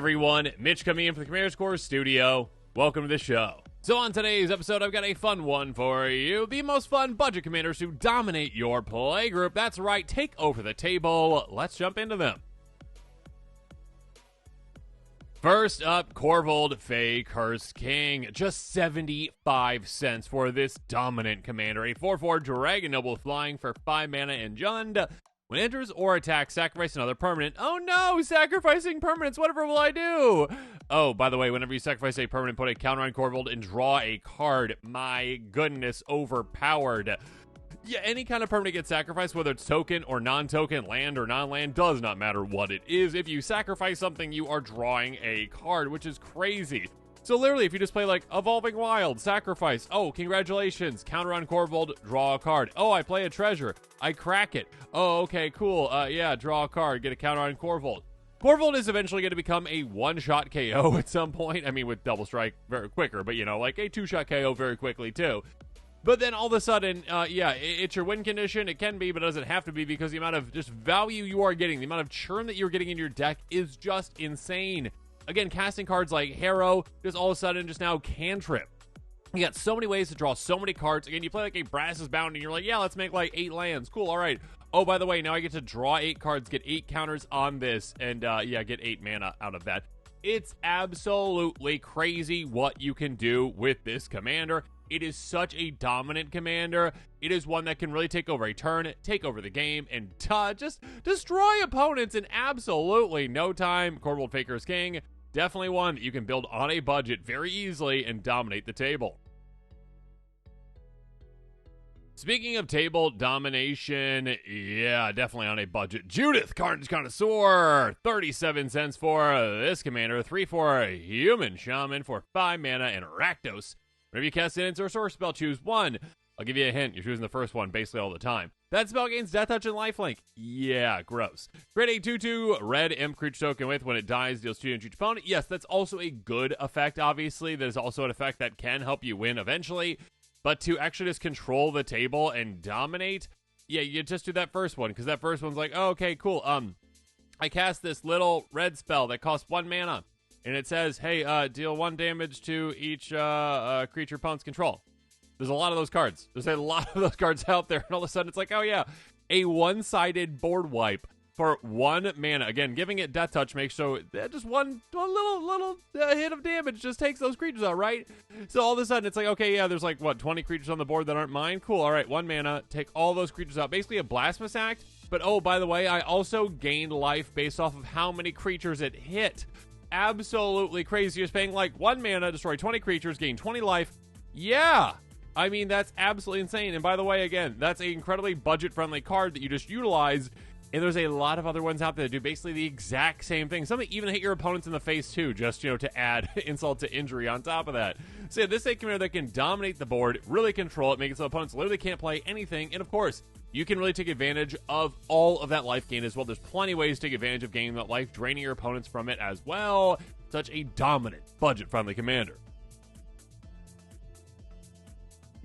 everyone, Mitch coming in from the Commander's Core studio. Welcome to the show. So on today's episode, I've got a fun one for you. The most fun budget commanders who dominate your playgroup. That's right, take over the table. Let's jump into them. First up, Korvold, Fae-Cursed King. Just 75 cents for this dominant commander. A 4/4 Dragon Noble flying for 5 mana and Jund. When it enters or attacks, sacrifice another permanent. Oh no, sacrificing permanents, whatever will I do? Oh, by the way, whenever you sacrifice a permanent, put a counter on Korvold and draw a card. My goodness, overpowered. Yeah, any kind of permanent gets sacrificed, whether it's token or non-token, land or non-land, does not matter what it is. If you sacrifice something, you are drawing a card, which is crazy. So literally, if you just play like Evolving Wild, sacrifice, oh, congratulations, counter on Korvold, draw a card. Oh, I play a treasure, I crack it. Oh, okay, cool, yeah, draw a card, get a counter on Korvold. Korvold is eventually going to become a one-shot KO at some point. I mean, with double strike very quicker, but you know, like a two-shot KO very quickly too. But then all of a sudden, yeah, it's your win condition. It can be, but it doesn't have to be because the amount of just value you are getting, the amount of churn that you're getting in your deck is just insane. Again, casting cards like Harrow, just all of a sudden just now cantrip. You got so many ways to draw so many cards. Again, you play like a Brass is Bound and you're like, yeah, let's make like 8 lands. Cool, all right. Oh, by the way, now I get to draw 8 cards, get 8 counters on this, and yeah, get 8 mana out of that. It's absolutely crazy what you can do with this commander. It is such a dominant commander. It is one that can really take over a turn, take over the game, and just destroy opponents in absolutely no time. Korvold, Fae-Cursed King, definitely one that you can build on a budget very easily and dominate the table. Speaking of table domination, yeah, definitely on a budget. Judith, Carnage, Connoisseur, 37 cents for this commander. 3/4 Human Shaman for 5 mana and Rakdos. Whenever you cast an instant or source spell, choose one. I'll give you a hint. You're choosing the first one basically all the time. That spell gains Death Touch and Lifelink. Yeah, gross. Create a 2/2 red imp creature token with when it dies, deals 2 damage to each opponent. Yes, that's also a good effect, obviously. That is also an effect that can help you win eventually. But to actually just control the table and dominate, yeah, you just do that first one. Because that first one's like, oh, okay, cool. I cast this little red spell that costs 1 mana. And it says, hey, deal 1 damage to each creature opponent's control. There's a lot of those cards. There's a lot of those cards out there. And all of a sudden, it's like, oh, yeah, a one-sided board wipe for 1 mana. Again, giving it Death Touch makes so just one little hit of damage just takes those creatures out, right? So all of a sudden, it's like, okay, yeah, there's like, what, 20 creatures on the board that aren't mine? Cool, all right, 1 mana, take all those creatures out. Basically a Blasphemous Act. But, oh, by the way, I also gained life based off of how many creatures it hit. Absolutely crazy. You're paying like 1 mana, destroy 20 creatures, gain 20 life. Yeah, I mean, that's absolutely insane. And by the way, again, that's an incredibly budget-friendly card that you just utilize. And there's a lot of other ones out there that do basically the exact same thing. Some that even hit your opponents in the face too, just, you know, to add insult to injury on top of that. So yeah, this is a commander that can dominate the board, really control it, make it so opponents literally can't play anything. And of course, you can really take advantage of all of that life gain as well. There's plenty of ways to take advantage of gaining that life, draining your opponents from it as well. Such a dominant, budget-friendly commander.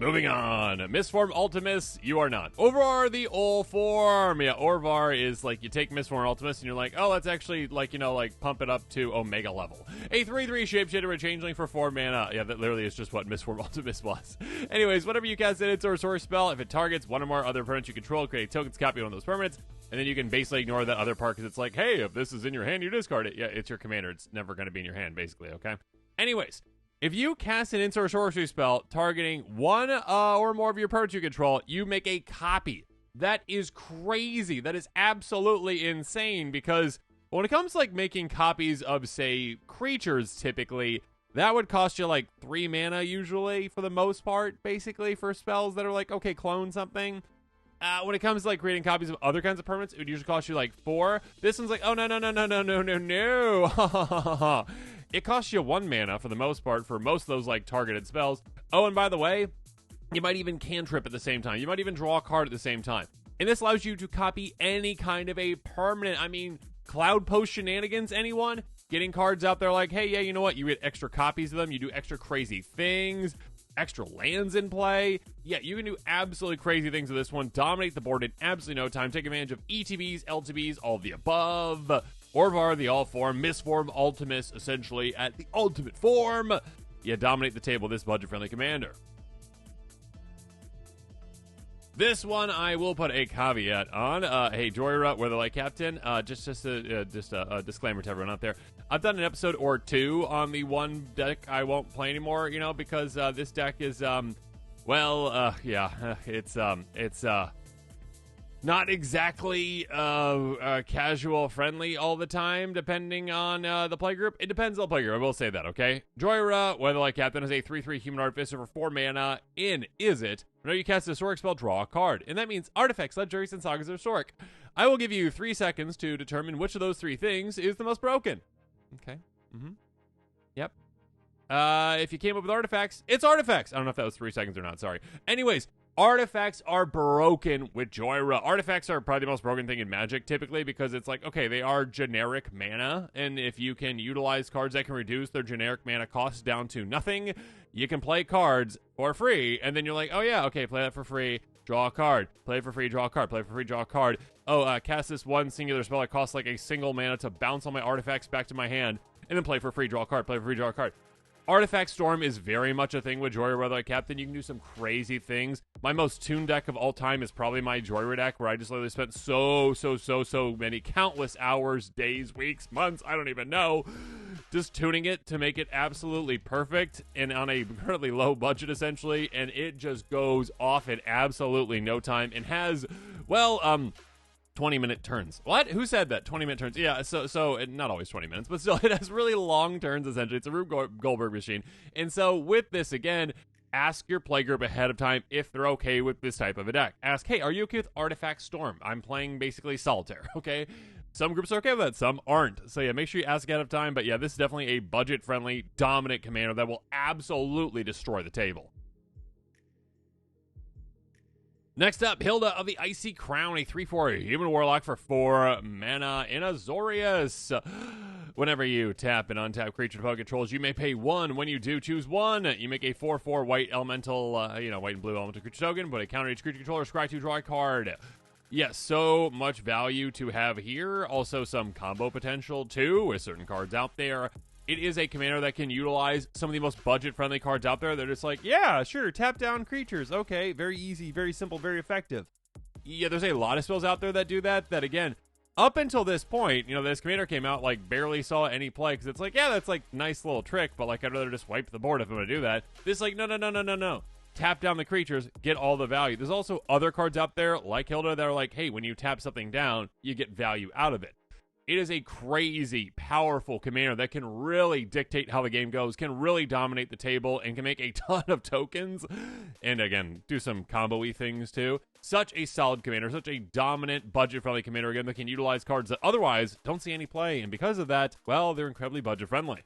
Moving on. Mistform Ultimus, you are not. Orvar the Old Form. Yeah, Orvar is like, you take Mistform Ultimus and you're like, oh, let's actually, like, you know, like, pump it up to Omega level. A 3/3 Shapeshifter with Changeling for 4 mana. Yeah, that literally is just what Mistform Ultimus was. Anyways, whenever you cast an instant or source spell, if it targets one or more other permanents you control, create a token's copy of one of those permanents, and then you can basically ignore that other part because it's like, hey, if this is in your hand, you discard it. Yeah, it's your commander. It's never going to be in your hand, basically, okay? Anyways, if you cast an instant or sorcery spell targeting one or more of your permanents you control, you make a copy. That is crazy. That is absolutely insane because when it comes to like making copies of, say, creatures typically, that would cost you like 3 mana usually for the most part, basically, for spells that are like, okay, clone something. When it comes to like creating copies of other kinds of permanents, it would usually cost you like 4. This one's like, oh, no. It costs you 1 mana for the most part for most of those like targeted spells. Oh, and by the way, you might even cantrip at the same time. You might even draw a card at the same time. And this allows you to copy any kind of a permanent. I mean, Cloud Post shenanigans, anyone? Getting cards out there like, hey, yeah, you know what? You get extra copies of them. You do extra crazy things. Extra lands in play. Yeah, you can do absolutely crazy things with this one. Dominate the board in absolutely no time. Take advantage of ETBs, LTBs, all of the above. Orvar, the all-form, misform Ultimus, essentially at the ultimate form. You dominate the table, this budget-friendly commander. This one I will put a caveat on. Hey, Jhoira, Weatherlight Captain, just a disclaimer to everyone out there. I've done an episode or two on the one deck I won't play anymore, because this deck is, it's not exactly casual friendly all the time, depending on the playgroup. It depends on the playgroup, I will say that, okay? Jhoira, Weatherlight Captain, is a 3/3 human artificer for 4 mana in Is It. Whenever you cast a Historic spell, draw a card. And that means artifacts, legendaries, and sagas of Historic. I will give you 3 seconds to determine which of those 3 things is the most broken. Okay. Yep. If you came up with artifacts, it's artifacts. I don't know if that was 3 seconds or not, sorry. Anyways, artifacts are broken with Jhoira. Artifacts are probably the most broken thing in Magic, typically, because it's like, okay, they are generic mana, and if you can utilize cards that can reduce their generic mana costs down to nothing, you can play cards for free, and then you're like, oh yeah, okay, play that for free, draw a card, play it for free, draw a card, play it for free, draw a card. Oh, cast this one singular spell that costs like a single mana to bounce all my artifacts back to my hand, and then play for free, draw a card, play for free, draw a card. Artifact Storm is very much a thing with Jhoira, Weatherlight Captain. You can do some crazy things. My most tuned deck of all time is probably my Jhoira deck, where I just literally spent so many countless hours, days, weeks, months, I don't even know, just tuning it to make it absolutely perfect and on a incredibly low budget, essentially, and it just goes off in absolutely no time and has, 20-minute turns. What? Who said that? 20-minute turns. Yeah, so not always 20 minutes, but still, it has really long turns, essentially. It's a Rube Goldberg machine. And so with this, again, ask your playgroup ahead of time if they're okay with this type of a deck. Ask, hey, are you okay with Artifact Storm? I'm playing basically Solitaire, okay? Some groups are okay with that, some aren't. So yeah, make sure you ask ahead of time. But yeah, this is definitely a budget-friendly, dominant commander that will absolutely destroy the table. Next up, Hylda of the Icy Crown, a 3/4 human warlock for 4 mana in Azorius. Whenever you tap an untapped creature the opponent controls, you may pay 1. When you do, choose 1. You make a 4/4 white elemental, white and blue elemental creature token, put a counter each creature controller, scry to draw a card. Yes, so much value to have here. Also some combo potential, too, with certain cards out there. It is a commander that can utilize some of the most budget-friendly cards out there. They're just like, yeah, sure, tap down creatures. Okay, very easy, very simple, very effective. Yeah, there's a lot of spells out there that do that, again, up until this point, this commander came out, barely saw any play, because it's like, yeah, that's, nice little trick, but, I'd rather just wipe the board if I'm going to do that. This, no. Tap down the creatures, get all the value. There's also other cards out there, like Hylda, that are like, hey, when you tap something down, you get value out of it. It is a crazy, powerful commander that can really dictate how the game goes, can really dominate the table, and can make a ton of tokens. And again, do some combo-y things too. Such a solid commander, such a dominant, budget-friendly commander, again, that can utilize cards that otherwise don't see any play. And because of that, well, they're incredibly budget-friendly.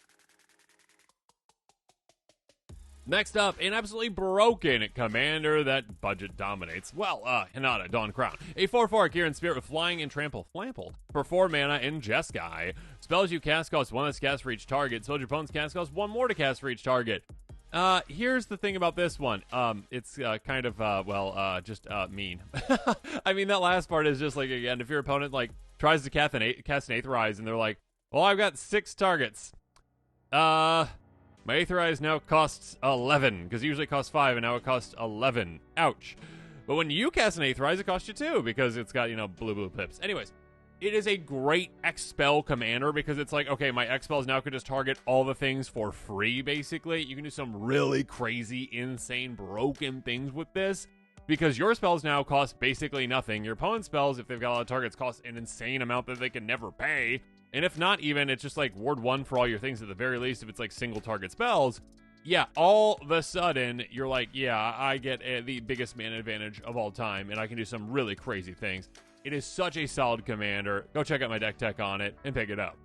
Next up, an absolutely broken commander that budget dominates. Well, Hinata, Dawn Crown. A 4/4 Kieran Spirit with Flying and Trample Flampled for 4 mana in Jeskai. Spells you cast cost 1 less cast for each target. Spells your opponent's cast cost 1 more to cast for each target. Here's the thing about this one. It's just mean. I mean, that last part is just again, if your opponent tries to cast an Aetherize and they're like, well, I've got 6 targets. My Aetherize now costs 11, because it usually costs 5, and now it costs 11. Ouch. But when you cast an Aetherize, it costs you 2, because it's got, blue pips. Anyways, it is a great X-Spell commander, because it's like, okay, my X-Spells now can just target all the things for free, basically. You can do some really crazy, insane, broken things with this, because your spells now cost basically nothing. Your opponent's spells, if they've got a lot of targets, cost an insane amount that they can never pay. And if not even, it's just ward 1 for all your things at the very least if it's single target spells. Yeah, all of a sudden, you're like, yeah, I get the biggest mana advantage of all time, and I can do some really crazy things. It is such a solid commander. Go check out my deck tech on it and pick it up.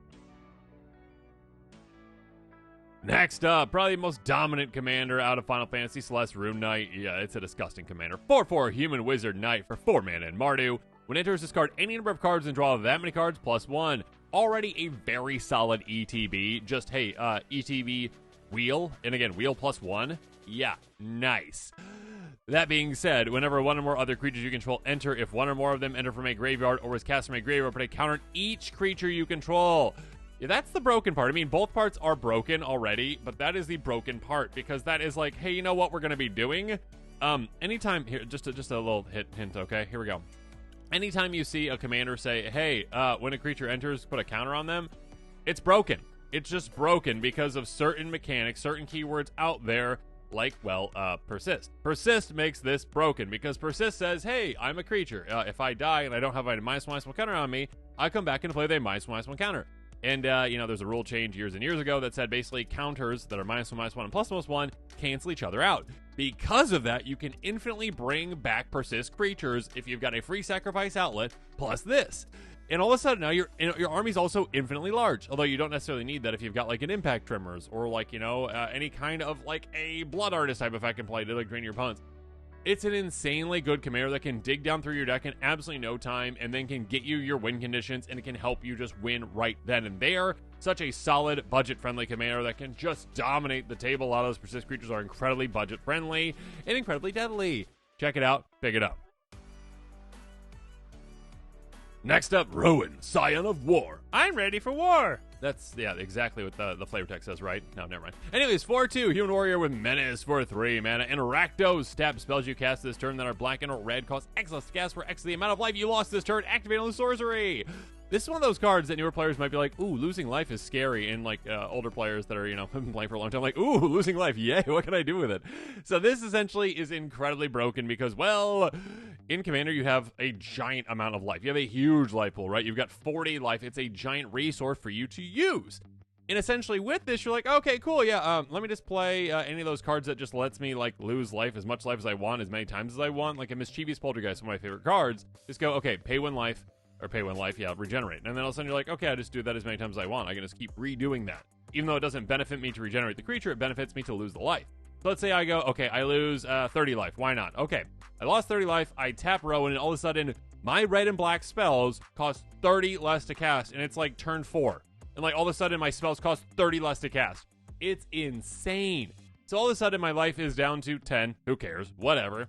Next up, probably the most dominant commander out of Final Fantasy, Celes Rune Knight. Yeah, it's a disgusting commander. 4/4 Human Wizard Knight for 4 mana in Mardu. When it enters, discard any number of cards and draw that many cards plus 1. Already a very solid ETB. Just, hey, ETB wheel. And again, wheel plus 1. Yeah, nice. That being said, whenever one or more other creatures you control enter, if one or more of them enter from a graveyard or was cast from a graveyard, put a counter on each creature you control. Yeah, that's the broken part. I mean, both parts are broken already, but that is the broken part, because that is like, hey, you know what we're going to be doing? Anytime, here, just a little hint, okay? Here we go. Anytime you see a commander say, hey, when a creature enters, put a counter on them, it's broken. It's just broken because of certain mechanics, certain keywords out there, like, well, persist. Persist makes this broken, because persist says, hey, I'm a creature. If I die and I don't have a -1/-1 counter on me, I come back and play with a -1/-1 counter. And, there's a rule change years and years ago that said basically counters that are -1/-1 and +1/+1 cancel each other out. Because of that, you can infinitely bring back persist creatures if you've got a free sacrifice outlet plus this. And all of a sudden now your army's also infinitely large, although you don't necessarily need that if you've got like an impact trimmers or like, any kind of like a blood artist type effect in play to like drain your opponents. It's an insanely good commander that can dig down through your deck in absolutely no time and then can get you your win conditions, and it can help you just win right then and there. Such a solid, budget-friendly commander that can just dominate the table. A lot of those persist creatures are incredibly budget-friendly and incredibly deadly. Check it out. Pick it up. Next up, Rowan, Scion of War. I'm ready for war. That's, yeah, exactly what the flavor text says, right? No, never mind. Anyways, 4/2, Human Warrior with Menace for 3 mana. And Rakdos, stab spells you cast this turn that are black and or red cost X less to cast for X the amount of life you lost this turn. Activate on the sorcery. This is one of those cards that newer players might be like, ooh, losing life is scary. And like older players that are, been playing for a long time, like, ooh, losing life, yay, what can I do with it? So this essentially is incredibly broken because, well, in Commander, you have a giant amount of life. You have a huge life pool, right? You've got 40 life. It's a giant resource for you to use. And essentially with this, you're like, okay, cool, yeah, let me just play any of those cards that just lets me, like, lose life as much life as I want, as many times as I want. Like a Mischievous Poltergeist, one of my favorite cards. Just go, okay, pay 1 life, regenerate. And then all of a sudden you're like, okay, I just do that as many times as I want. I can just keep redoing that. Even though it doesn't benefit me to regenerate the creature, it benefits me to lose the life. So let's say I go, okay, I lose 30 life. Why not? Okay, I lost 30 life. I tap Rowan, and all of a sudden, my red and black spells cost 30 less to cast, and it's like turn 4. And like all of a sudden, my spells cost 30 less to cast. It's insane. So all of a sudden, my life is down to 10. Who cares? Whatever.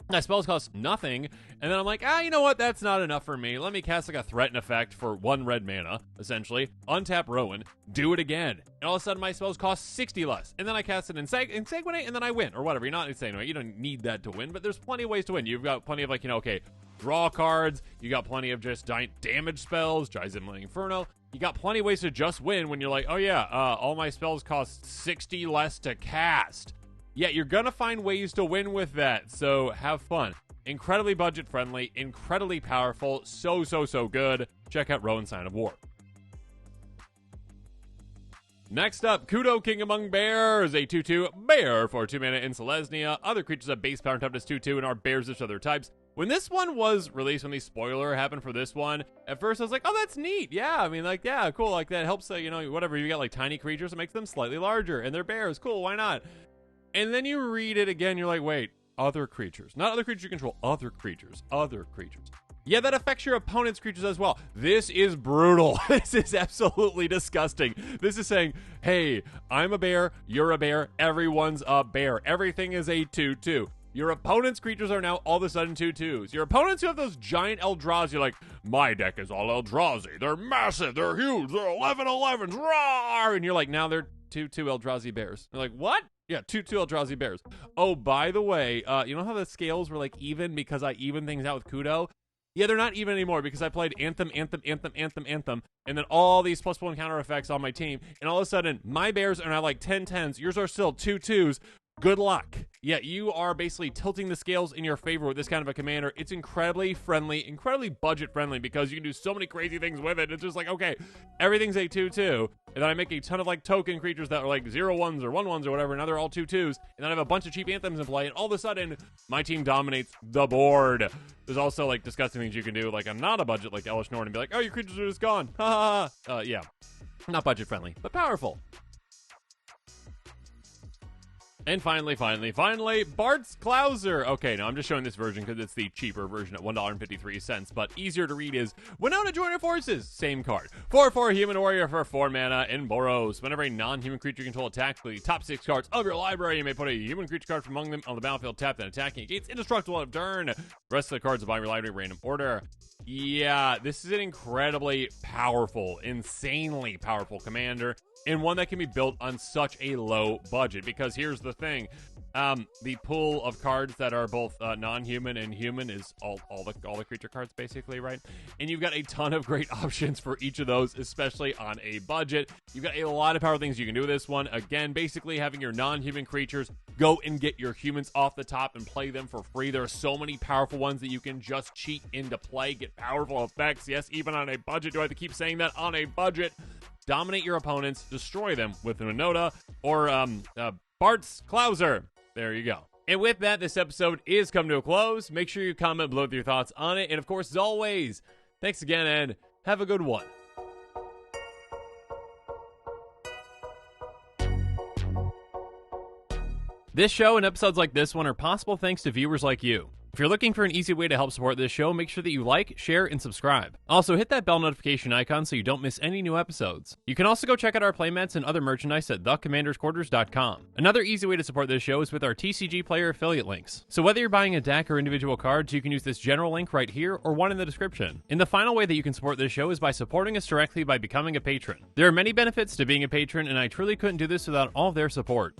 My spells cost nothing, and then I'm like, you know what? That's not enough for me. Let me cast like a threaten effect for 1 red mana, essentially. Untap Rowan, do it again. And all of a sudden, my spells cost 60 less. And then I cast it in Sanguinate, and then I win, or whatever. You're not insane, right? You don't need that to win, but there's plenty of ways to win. You've got plenty of, like, okay, draw cards. You got plenty of just giant damage spells, Dry-Zimmling Inferno. You got plenty of ways to just win when you're like, oh yeah, all my spells cost 60 less to cast. Yeah, you're gonna find ways to win with that, so have fun. Incredibly budget-friendly, incredibly powerful, so good. Check out Rowan, Scion of War. Next up, Kudo, King Among Bears, a 2/2 bear for 2 mana in Selesnya. Other creatures have base power and toughness 2/2 and are bears of other types. When this one was released, when the spoiler happened for this one, at first I was like, oh, that's neat. Yeah, I mean, like, yeah, cool. Like, that helps, whatever. You got, like, tiny creatures, it makes them slightly larger, and they're bears. Cool, why not? And then you read it again, you're like, wait, other creatures. Not other creatures you control, other creatures. Yeah, that affects your opponent's creatures as well. This is brutal. This is absolutely disgusting. This is saying, hey, I'm a bear, you're a bear, everyone's a bear. Everything is a 2/2. Your opponent's creatures are now all of a sudden 2/2s. Your opponents who have those giant Eldrazi, you're like, my deck is all Eldrazi. They're massive, they're huge, they're 11/11s, rawr! And you're like, now they're 2/2 Eldrazi bears. You're like, what? Yeah, 2/2 Eldrazi bears. Oh, by the way, you know how the scales were like even because I even things out with Kudo? Yeah, they're not even anymore because I played Anthem, and then all these +1 counter effects on my team, and all of a sudden, my bears are now like 10/10s, yours are still 2/2s. Good luck. Yeah, you are basically tilting the scales in your favor with this kind of a commander. It's incredibly friendly, incredibly budget friendly because you can do so many crazy things with it. It's just like, okay, everything's a 2/2, and then I make a ton of like token creatures that are like 0/1s or 1/1s or whatever. Now they're all 2/2s, and then I have a bunch of cheap anthems in play, and all of a sudden, my team dominates the board. There's also like disgusting things you can do. Like I'm not a budget like Elish Norn and be like, oh, your creatures are just gone. Ha ha ha. Yeah, not budget friendly, but powerful. And finally, Bart's Clouser. Okay, now I'm just showing this version because it's the cheaper version at $1.53, but easier to read is Winota Join Your Forces. Same card. 4/4 Human Warrior for 4 mana in Boros. Whenever a non-human creature you control attacks with the top 6 cards of your library, you may put a human creature card from among them on the battlefield tapped and attacking against indestructible on turn. The rest of the cards are by your library random order. Yeah, this is an incredibly powerful, insanely powerful commander, and one that can be built on such a low budget, because here's the thing. The pool of cards that are both non-human and human is all the creature cards, basically, right? And you've got a ton of great options for each of those, especially on a budget. You've got a lot of powerful things you can do with this one. Again, basically having your non-human creatures go and get your humans off the top and play them for free. There are so many powerful ones that you can just cheat into play, get powerful effects. Yes, even on a budget. Do I have to keep saying that? On a budget. Dominate your opponents, destroy them with Winota or Bart's Clouser. There you go. And with that, this episode is coming to a close. Make sure you comment below with your thoughts on it. And of course, as always, thanks again and have a good one. This show and episodes like this one are possible thanks to viewers like you. If you're looking for an easy way to help support this show, make sure that you like, share, and subscribe. Also, hit that bell notification icon so you don't miss any new episodes. You can also go check out our playmats and other merchandise at thecommandersquarters.com. Another easy way to support this show is with our TCG Player affiliate links. So whether you're buying a deck or individual cards, you can use this general link right here or one in the description. And the final way that you can support this show is by supporting us directly by becoming a patron. There are many benefits to being a patron, and I truly couldn't do this without all of their support.